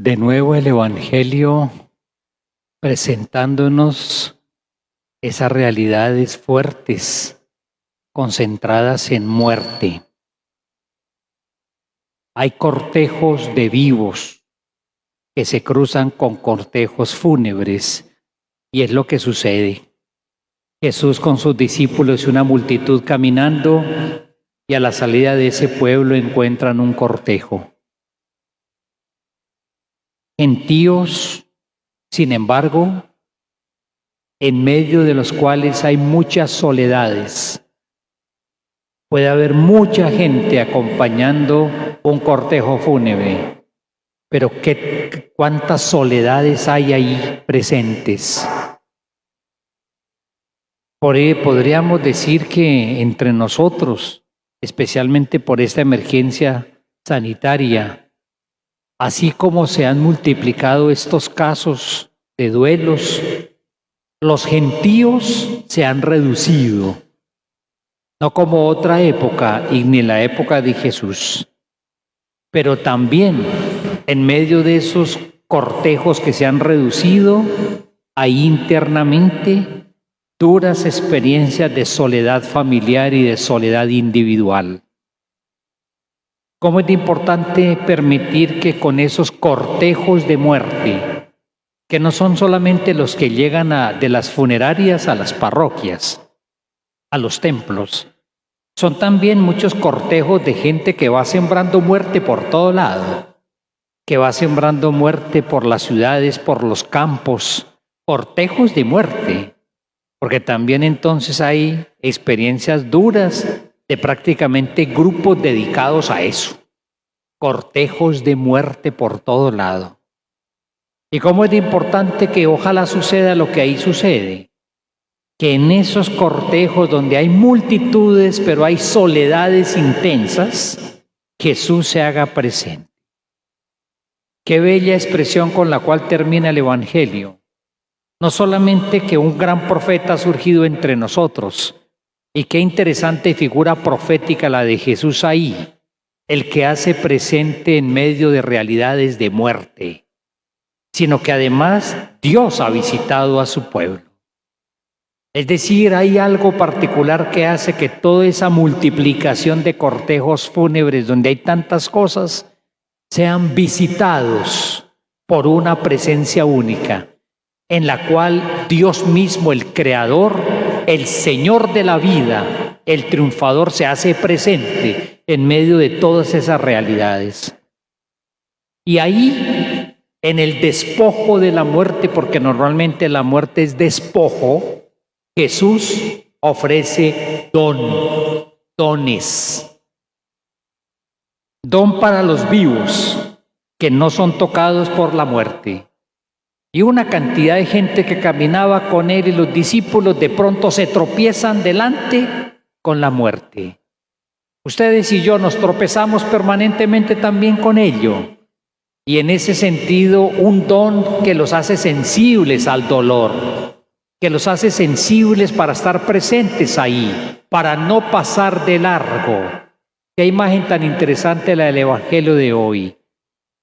De nuevo el Evangelio presentándonos esas realidades fuertes, concentradas en muerte. Hay cortejos de vivos que se cruzan con cortejos fúnebres, y es lo que sucede. Jesús con sus discípulos y una multitud caminando, y a la salida de ese pueblo encuentran un cortejo. Gentíos, sin embargo, en medio de los cuales hay muchas soledades. Puede haber mucha gente acompañando un cortejo fúnebre, pero ¿cuántas soledades hay ahí presentes? Podríamos decir que entre nosotros, especialmente por esta emergencia sanitaria, así como se han multiplicado estos casos de duelos, los gentíos se han reducido, no como otra época y ni la época de Jesús, pero también en medio de esos cortejos que se han reducido, hay internamente duras experiencias de soledad familiar y de soledad individual. ¿Cómo es importante permitir que con esos cortejos de muerte, que no son solamente los que llegan de las funerarias a las parroquias, a los templos, son también muchos cortejos de gente que va sembrando muerte por todo lado, que va sembrando muerte por las ciudades, por los campos, cortejos de muerte, porque también entonces hay experiencias duras de prácticamente grupos dedicados a eso, cortejos de muerte por todo lado. Y cómo es importante que ojalá suceda lo que ahí sucede, que en esos cortejos donde hay multitudes, pero hay soledades intensas, Jesús se haga presente. Qué bella expresión con la cual termina el Evangelio. No solamente que un gran profeta ha surgido entre nosotros, y qué interesante figura profética la de Jesús ahí, el que hace presente en medio de realidades de muerte, sino que además Dios ha visitado a su pueblo. Es decir, hay algo particular que hace que toda esa multiplicación de cortejos fúnebres donde hay tantas cosas sean visitados por una presencia única, en la cual Dios mismo, el Creador, el Señor de la vida, el triunfador, se hace presente en medio de todas esas realidades. Y ahí, en el despojo de la muerte, porque normalmente la muerte es despojo, Jesús ofrece dones. Don para los vivos, que no son tocados por la muerte. Y una cantidad de gente que caminaba con él y los discípulos de pronto se tropiezan delante con la muerte. Ustedes y yo nos tropezamos permanentemente también con ello. Y en ese sentido, un don que los hace sensibles al dolor, que los hace sensibles para estar presentes ahí, para no pasar de largo. Qué imagen tan interesante la del Evangelio de hoy.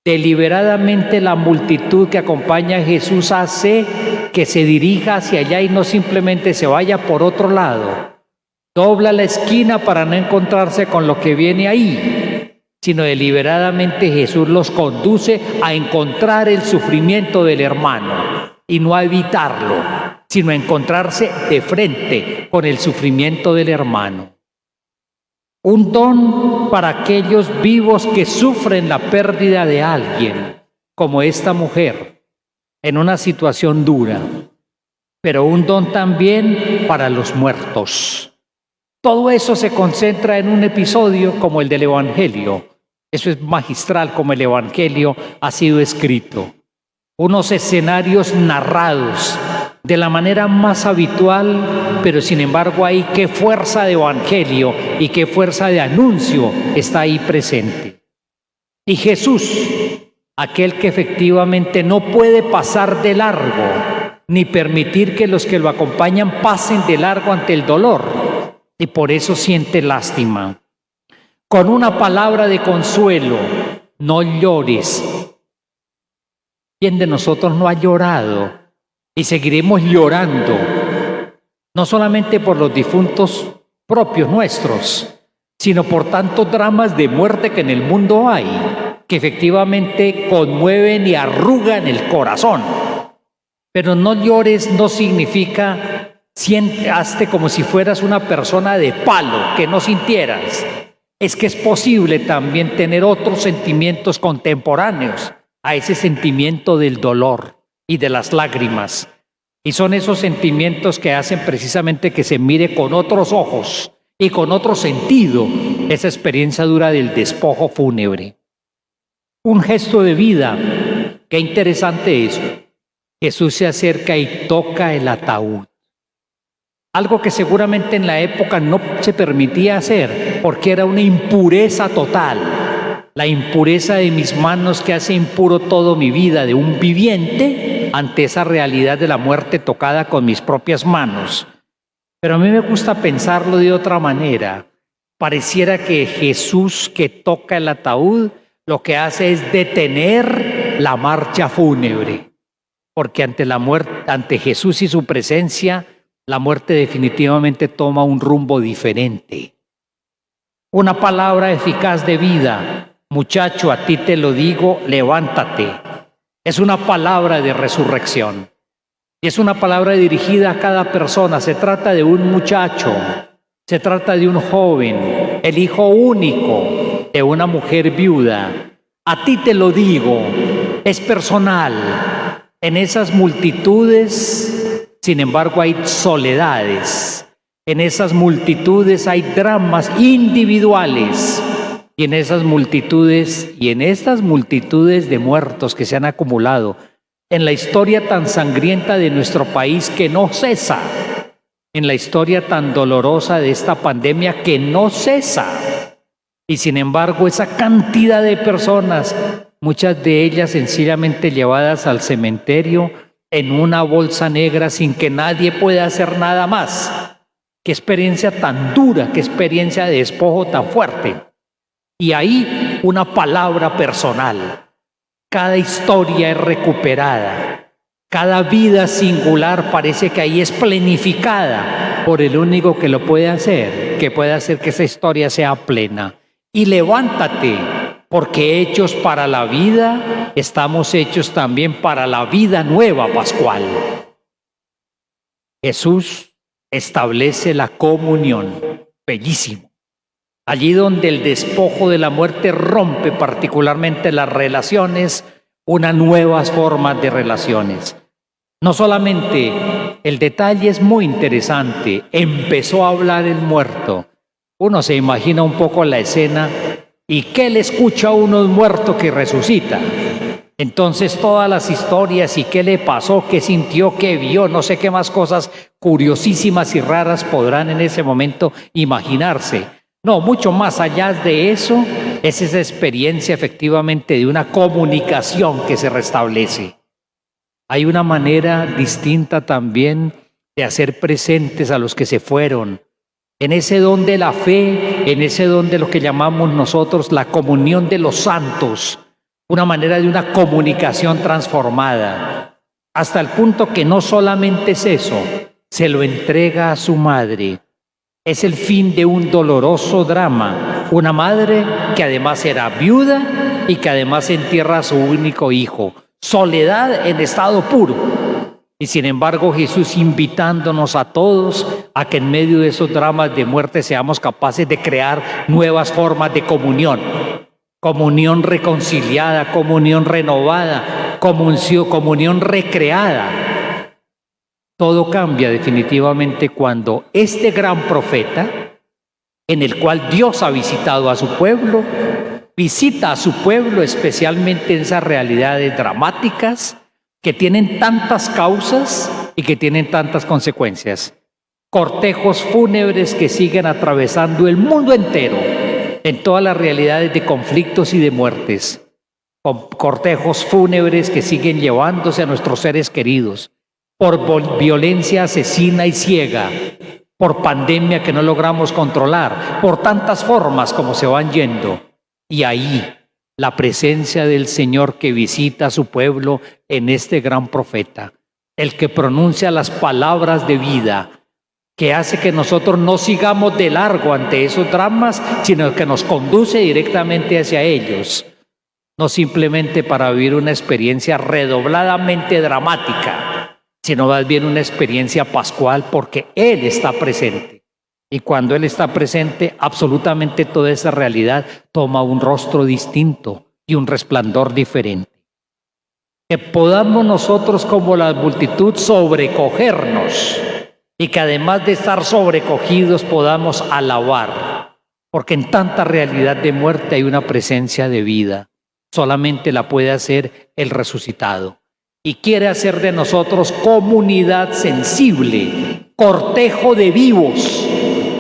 Deliberadamente la multitud que acompaña a Jesús hace que se dirija hacia allá y no simplemente se vaya por otro lado. Dobla la esquina para no encontrarse con lo que viene ahí, sino deliberadamente Jesús los conduce a encontrar el sufrimiento del hermano y no a evitarlo, sino a encontrarse de frente con el sufrimiento del hermano. Un don para aquellos vivos que sufren la pérdida de alguien, como esta mujer, en una situación dura, pero un don también para los muertos. Todo eso se concentra en un episodio como el del Evangelio. Eso es magistral como el Evangelio ha sido escrito. Unos escenarios narrados de la manera más habitual, pero sin embargo ahí qué fuerza de evangelio y qué fuerza de anuncio está ahí presente. Y Jesús, aquel que efectivamente no puede pasar de largo, ni permitir que los que lo acompañan pasen de largo ante el dolor, y por eso siente lástima. Con una palabra de consuelo, no llores, ¿Quién de nosotros no ha llorado? Y seguiremos llorando, no solamente por los difuntos propios nuestros, sino por tantos dramas de muerte que en el mundo hay, que efectivamente conmueven y arrugan el corazón. Pero no llores no significa hazte como si fueras una persona de palo, que no sintieras. Es que es posible también tener otros sentimientos contemporáneos a ese sentimiento del dolor y de las lágrimas. Y son esos sentimientos que hacen precisamente que se mire con otros ojos y con otro sentido esa experiencia dura del despojo fúnebre. Un gesto de vida, qué interesante es. Jesús se acerca y toca el ataúd. Algo que seguramente en la época no se permitía hacer, porque era una impureza total. La impureza de mis manos que hace impuro toda mi vida de un viviente ante esa realidad de la muerte tocada con mis propias manos. Pero a mí me gusta pensarlo de otra manera. Pareciera que Jesús que toca el ataúd lo que hace es detener la marcha fúnebre. Porque ante la muerte, ante Jesús y su presencia, la muerte definitivamente toma un rumbo diferente. Una palabra eficaz de vida. Muchacho, a ti te lo digo, levántate. Es una palabra de resurrección. Y es una palabra dirigida a cada persona. Se trata de un muchacho, se trata de un joven, el hijo único de una mujer viuda. A ti te lo digo, es personal. En esas multitudes, sin embargo, hay soledades. En esas multitudes hay dramas individuales. Y en estas multitudes de muertos que se han acumulado, en la historia tan sangrienta de nuestro país que no cesa, en la historia tan dolorosa de esta pandemia que no cesa. Y sin embargo, esa cantidad de personas, muchas de ellas sencillamente llevadas al cementerio en una bolsa negra sin que nadie pueda hacer nada más. Qué experiencia tan dura, qué experiencia de despojo tan fuerte. Y ahí una palabra personal. Cada historia es recuperada. Cada vida singular parece que ahí es plenificada por el único que lo puede hacer, que puede hacer que esa historia sea plena. Y levántate, porque hechos para la vida, estamos hechos también para la vida nueva pascual. Jesús establece la comunión. Bellísimo. Allí donde el despojo de la muerte rompe particularmente las relaciones, unas nuevas formas de relaciones. No solamente, el detalle es muy interesante, empezó a hablar el muerto. Uno se imagina un poco la escena y ¿qué le escucha a uno muerto que resucita? Entonces todas las historias y qué le pasó, qué sintió, qué vio, no sé qué más cosas curiosísimas y raras podrán en ese momento imaginarse. No, mucho más allá de eso, es esa experiencia efectivamente de una comunicación que se restablece. Hay una manera distinta también de hacer presentes a los que se fueron, en ese don de la fe, en ese don de lo que llamamos nosotros la comunión de los santos, una manera de una comunicación transformada, hasta el punto que no solamente es eso, se lo entrega a su madre. Es el fin de un doloroso drama. Una madre que además era viuda y que además entierra a su único hijo. Soledad en estado puro. Y sin embargo Jesús invitándonos a todos a que en medio de esos dramas de muerte seamos capaces de crear nuevas formas de comunión. Comunión reconciliada, comunión renovada, comunión recreada. Todo cambia definitivamente cuando este gran profeta, en el cual Dios ha visitado a su pueblo, visita a su pueblo especialmente en esas realidades dramáticas que tienen tantas causas y que tienen tantas consecuencias. Cortejos fúnebres que siguen atravesando el mundo entero en todas las realidades de conflictos y de muertes. Cortejos fúnebres que siguen llevándose a nuestros seres queridos. Por violencia asesina y ciega, por pandemia que no logramos controlar, por tantas formas como se van yendo. Y ahí, la presencia del Señor que visita a su pueblo en este gran profeta, el que pronuncia las palabras de vida, que hace que nosotros no sigamos de largo ante esos dramas, sino que nos conduce directamente hacia ellos, no simplemente para vivir una experiencia redobladamente dramática, sino más bien una experiencia pascual, porque Él está presente. Y cuando Él está presente, absolutamente toda esa realidad toma un rostro distinto y un resplandor diferente. Que podamos nosotros, como la multitud, sobrecogernos, y que además de estar sobrecogidos podamos alabar, porque en tanta realidad de muerte hay una presencia de vida. Solamente la puede hacer el resucitado. Y quiere hacer de nosotros comunidad sensible, cortejo de vivos,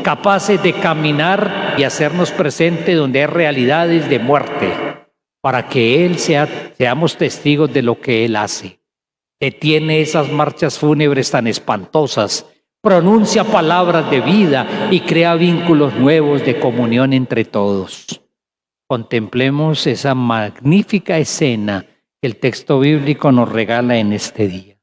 capaces de caminar y hacernos presente donde hay realidades de muerte, para que seamos testigos de lo que Él hace. Detiene esas marchas fúnebres tan espantosas, pronuncia palabras de vida y crea vínculos nuevos de comunión entre todos. Contemplemos esa magnífica escena que el texto bíblico nos regala en este día.